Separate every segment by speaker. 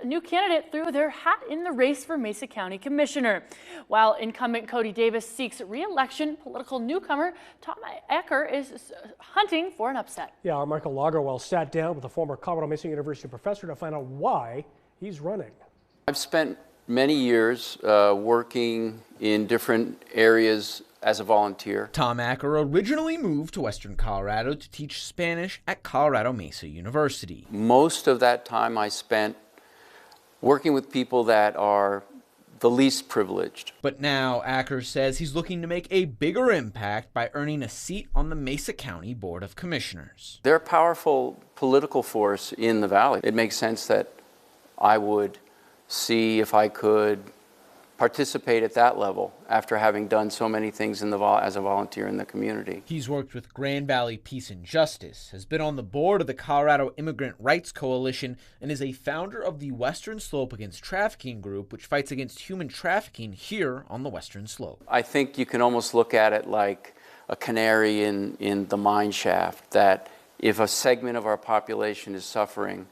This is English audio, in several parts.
Speaker 1: new candidate threw their hat in the race for Mesa County Commissioner. While incumbent Cody Davis seeks re-election, political newcomer Tom Acker is hunting for an upset.
Speaker 2: Yeah, our Michael Logerwell sat down with a former Colorado Mesa University professor to find out why he's running.
Speaker 3: I've spent many years working in different areas as a volunteer.
Speaker 4: Tom Acker originally moved to Western Colorado to teach Spanish at Colorado Mesa University.
Speaker 3: Most of that time I spent working with people that are the least privileged.
Speaker 4: But now Acker says he's looking to make a bigger impact by earning a seat on the Mesa County Board of Commissioners.
Speaker 3: They're a powerful political force in the valley. It makes sense that I would see if I could participate at that level after having done so many things as a volunteer in the community.
Speaker 4: He's worked with Grand Valley Peace and Justice, has been on the board of the Colorado Immigrant Rights Coalition, and is a founder of the Western Slope Against Trafficking group, which fights against human trafficking here on the Western Slope.
Speaker 3: I think you can almost look at it like a canary in the mine shaft, that if a segment of our population is suffering,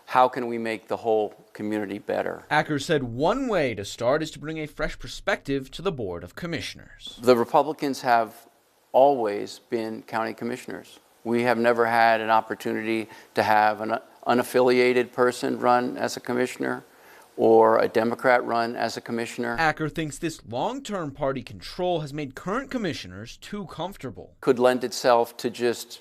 Speaker 3: how can we make the whole community better?
Speaker 4: Acker said one way to start is to bring a fresh perspective to the Board of Commissioners.
Speaker 3: The Republicans have always been county commissioners. We have never had an opportunity to have an unaffiliated person run as a commissioner or a Democrat run as a commissioner.
Speaker 4: Acker thinks this long-term party control has made current commissioners too comfortable.
Speaker 3: Could lend itself to just,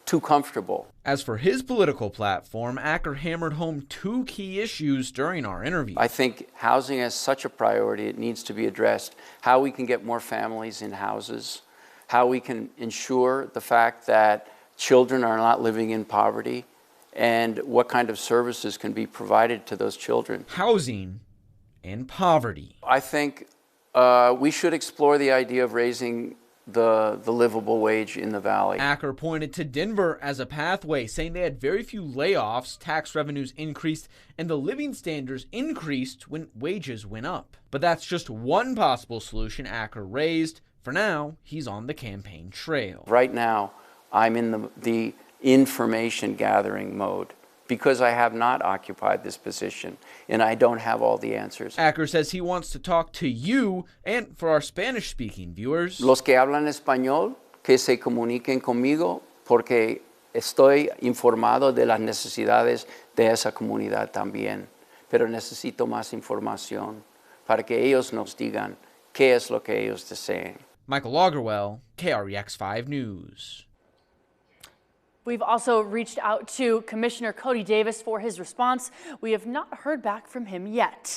Speaker 3: too comfortable.
Speaker 4: As for his political platform, Acker hammered home two key issues during our interview.
Speaker 3: I think housing is such a priority, it needs to be addressed. How we can get more families in houses, how we can ensure the fact that children are not living in poverty, and what kind of services can be provided to those children.
Speaker 4: Housing and poverty.
Speaker 3: I think we should explore the idea of raising the livable wage in the valley.
Speaker 4: Acker pointed to Denver as a pathway, saying they had very few layoffs, tax revenues increased, and the living standards increased when wages went up. But that's just one possible solution Acker raised. For now, he's on the campaign trail.
Speaker 3: Right now, I'm in the information gathering mode, because I have not occupied this position and I don't have all the answers.
Speaker 4: Acker says he wants to talk to you and for our Spanish-speaking viewers.
Speaker 3: Los que hablan español, que se comuniquen conmigo, porque estoy informado de las necesidades de esa comunidad también. Pero necesito más información para que ellos nos digan qué es lo que ellos deseen.
Speaker 4: Michael Logerwell, KREX 5 News.
Speaker 1: We've also reached out to Commissioner Cody Davis for his response. We have not heard back from him yet.